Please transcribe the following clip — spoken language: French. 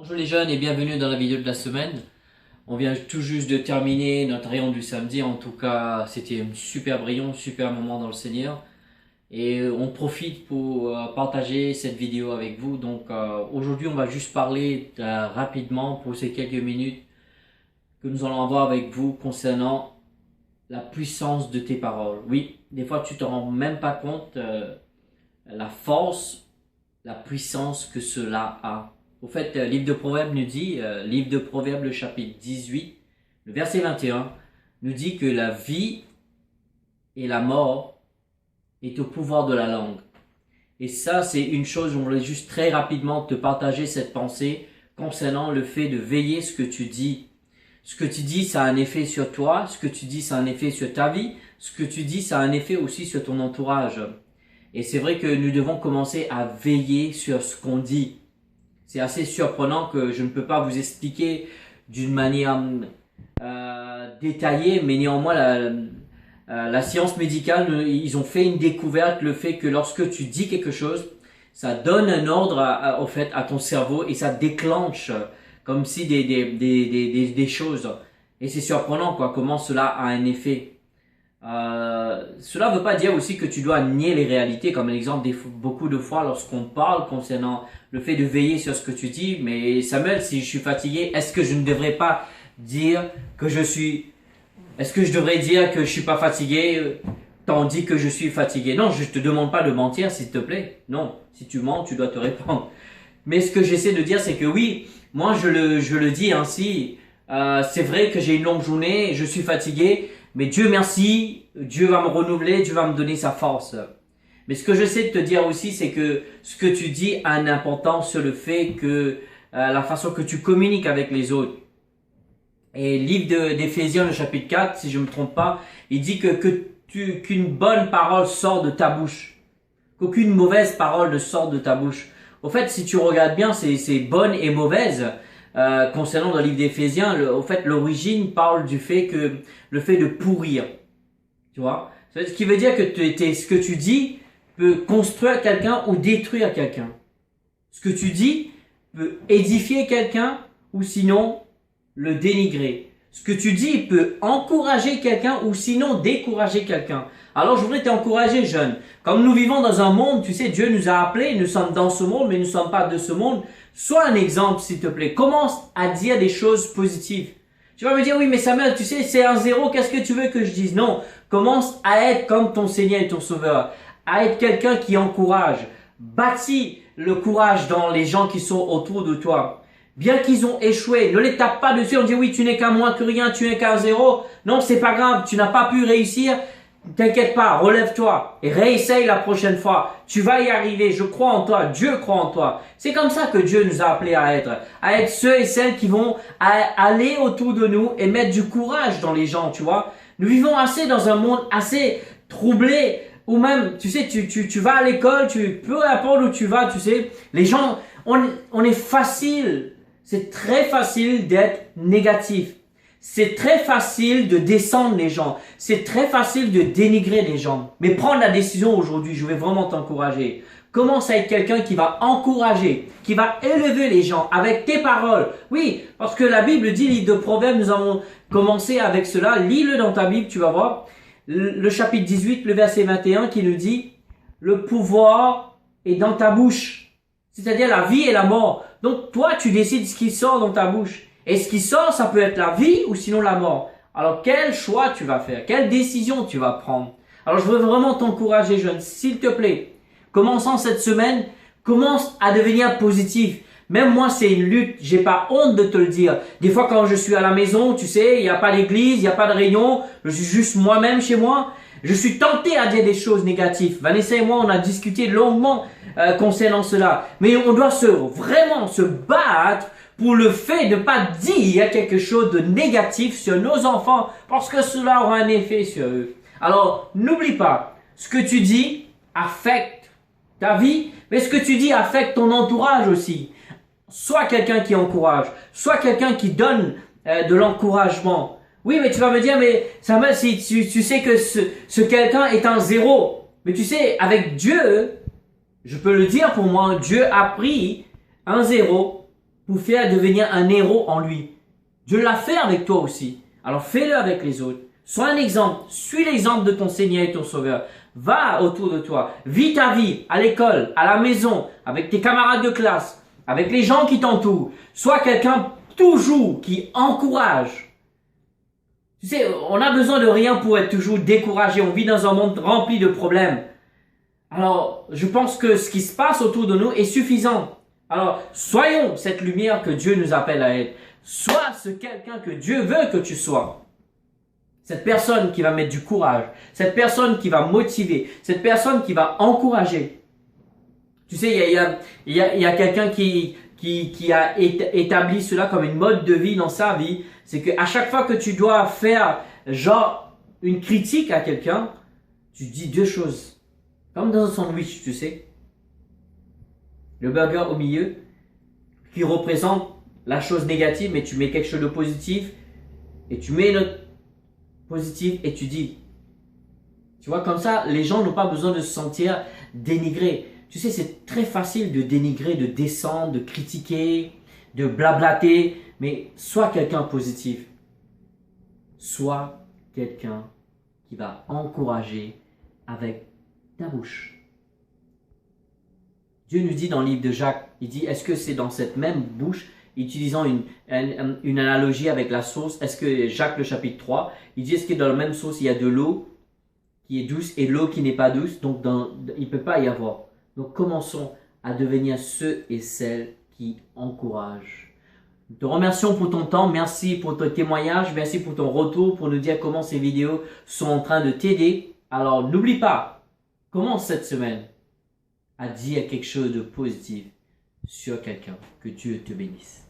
Bonjour les jeunes et bienvenue dans la vidéo de la semaine. On vient tout juste de terminer notre rayon du samedi. En tout cas, c'était un super rayon, super moment dans le Seigneur. Et on profite pour partager cette vidéo avec vous. Donc aujourd'hui, on va juste parler rapidement pour ces quelques minutes que nous allons avoir avec vous concernant la puissance de tes paroles. Oui, des fois tu te rends même pas compte la force, la puissance que cela a. Au fait, le livre de Proverbes nous dit, livre de Proverbes, le chapitre 18, le verset 21, nous dit que la vie et la mort est au pouvoir de la langue. Et ça, c'est une chose, on voulait juste très rapidement te partager cette pensée concernant le fait de veiller ce que tu dis. Ce que tu dis, ça a un effet sur toi, ce que tu dis, ça a un effet sur ta vie, ce que tu dis, ça a un effet aussi sur ton entourage. Et c'est vrai que nous devons commencer à veiller sur ce qu'on dit. C'est assez surprenant que je ne peux pas vous expliquer d'une manière détaillée, mais néanmoins la science médicale, ils ont fait une découverte, le fait que lorsque tu dis quelque chose, ça donne un ordre au fait à ton cerveau et ça déclenche comme si des choses. Et c'est surprenant quoi, comment cela a un effet. Cela ne veut pas dire aussi que tu dois nier les réalités, comme l'exemple beaucoup de fois lorsqu'on parle concernant le fait de veiller sur ce que tu dis. Mais Samuel, si je suis fatigué, est-ce que je ne devrais pas dire que je suis... Est-ce que je devrais dire que je suis pas fatigué tandis que je suis fatigué? Non, je te demande pas de mentir, s'il te plaît. Non, si tu mens, tu dois te répondre. Mais ce que j'essaie de dire, c'est que oui, moi je le dis ainsi. C'est vrai que j'ai une longue journée, je suis fatigué. Mais Dieu merci, Dieu va me renouveler, Dieu va me donner sa force. Mais ce que j'essaie de te dire aussi, c'est que ce que tu dis a une importance sur le fait que la façon que tu communiques avec les autres. Et livre d'Éphésiens, le chapitre 4, si je ne me trompe pas, il dit qu'une bonne parole sort de ta bouche. Qu'aucune mauvaise parole ne sort de ta bouche. Au fait, si tu regardes bien, c'est bonne et mauvaise. Concernant dans le livre d'Éphésiens, au fait, l'origine parle du fait que le fait de pourrir, tu vois, ce qui veut dire que ce que tu dis peut construire quelqu'un ou détruire quelqu'un. Ce que tu dis peut édifier quelqu'un ou sinon le dénigrer. Ce que tu dis peut encourager quelqu'un ou sinon décourager quelqu'un. Alors je voudrais t'encourager, jeune. Comme nous vivons dans un monde, tu sais, Dieu nous a appelés, nous sommes dans ce monde, mais nous ne sommes pas de ce monde. Sois un exemple, s'il te plaît. Commence à dire des choses positives. Tu vas me dire, oui, mais Samuel, tu sais, c'est un zéro, qu'est-ce que tu veux que je dise? Non, commence à être comme ton Seigneur et ton Sauveur. À être quelqu'un qui encourage. Bâtis le courage dans les gens qui sont autour de toi. Bien qu'ils ont échoué, ne les tape pas dessus, on dit oui, tu n'es qu'un moins que rien, tu n'es qu'un zéro. Non, c'est pas grave, tu n'as pas pu réussir. T'inquiète pas, relève-toi et réessaye la prochaine fois. Tu vas y arriver, je crois en toi, Dieu croit en toi. C'est comme ça que Dieu nous a appelés à être ceux et celles qui vont aller autour de nous et mettre du courage dans les gens, tu vois. Nous vivons assez dans un monde assez troublé, ou même, tu sais, tu vas à l'école, peu importe où tu vas, tu sais, les gens, on est facile, c'est très facile d'être négatif. C'est très facile de descendre les gens. C'est très facile de dénigrer les gens. Mais prends la décision aujourd'hui, je vais vraiment t'encourager. Commence à être quelqu'un qui va encourager, qui va élever les gens avec tes paroles. Oui, parce que la Bible dit, livre de Proverbes, nous avons commencé avec cela. Lis-le dans ta Bible, tu vas voir. Le chapitre 18, le verset 21 qui nous dit, le pouvoir est dans ta bouche. C'est-à-dire la vie et la mort. Donc toi, tu décides ce qui sort dans ta bouche. Et ce qui sort, ça peut être la vie ou sinon la mort. Alors quel choix tu vas faire? Quelle décision tu vas prendre? Alors je veux vraiment t'encourager, jeune, s'il te plaît. Commençant cette semaine, commence à devenir positif. Même moi, c'est une lutte. J'ai pas honte de te le dire. Des fois, quand je suis à la maison, tu sais, il n'y a pas d'église, il n'y a pas de réunion. Je suis juste moi-même chez moi. Je suis tenté à dire des choses négatives. Vanessa et moi, on a discuté longuement concernant cela. Mais on doit vraiment se battre pour le fait de ne pas dire quelque chose de négatif sur nos enfants parce que cela aura un effet sur eux. Alors, n'oublie pas, ce que tu dis affecte ta vie, mais ce que tu dis affecte ton entourage aussi. Sois quelqu'un qui encourage, sois quelqu'un qui donne de l'encouragement. Oui, mais tu vas me dire, mais Samuel, si tu sais que ce quelqu'un est un zéro, mais tu sais, avec Dieu, je peux le dire pour moi, Dieu a pris un zéro pour faire devenir un héros en lui. Dieu l'a fait avec toi aussi. Alors fais-le avec les autres. Sois un exemple. Suis l'exemple de ton Seigneur et ton Sauveur. Va autour de toi. Vis ta vie à l'école, à la maison, avec tes camarades de classe, avec les gens qui t'entourent. Sois quelqu'un toujours qui encourage. Tu sais, on a besoin de rien pour être toujours découragé. On vit dans un monde rempli de problèmes. Alors, je pense que ce qui se passe autour de nous est suffisant. Alors, soyons cette lumière que Dieu nous appelle à être. Sois ce quelqu'un que Dieu veut que tu sois. Cette personne qui va mettre du courage. Cette personne qui va motiver. Cette personne qui va encourager. Tu sais, il y a quelqu'un qui a établi cela comme une mode de vie dans sa vie. C'est qu'à chaque fois que tu dois faire genre une critique à quelqu'un, tu dis deux choses. Comme dans un sandwich, tu sais. Le burger au milieu, qui représente la chose négative, mais tu mets quelque chose de positif, et tu mets une autre positive, et tu dis. Tu vois, comme ça, les gens n'ont pas besoin de se sentir dénigrés. Tu sais, c'est très facile de dénigrer, de descendre, de critiquer, de blablater, mais sois quelqu'un positif. Sois quelqu'un qui va encourager avec ta bouche. Dieu nous dit dans le livre de Jacques, il dit, est-ce que c'est dans cette même bouche, utilisant une analogie avec la sauce, est-ce que Jacques le chapitre 3, il dit, est-ce que dans la même sauce, il y a de l'eau qui est douce et l'eau qui n'est pas douce, donc il ne peut pas y avoir. Donc commençons à devenir ceux et celles qui encouragent. Nous te remercions pour ton temps, merci pour ton témoignage, merci pour ton retour, pour nous dire comment ces vidéos sont en train de t'aider. Alors n'oublie pas, commence cette semaine à dire quelque chose de positif sur quelqu'un. Que Dieu te bénisse.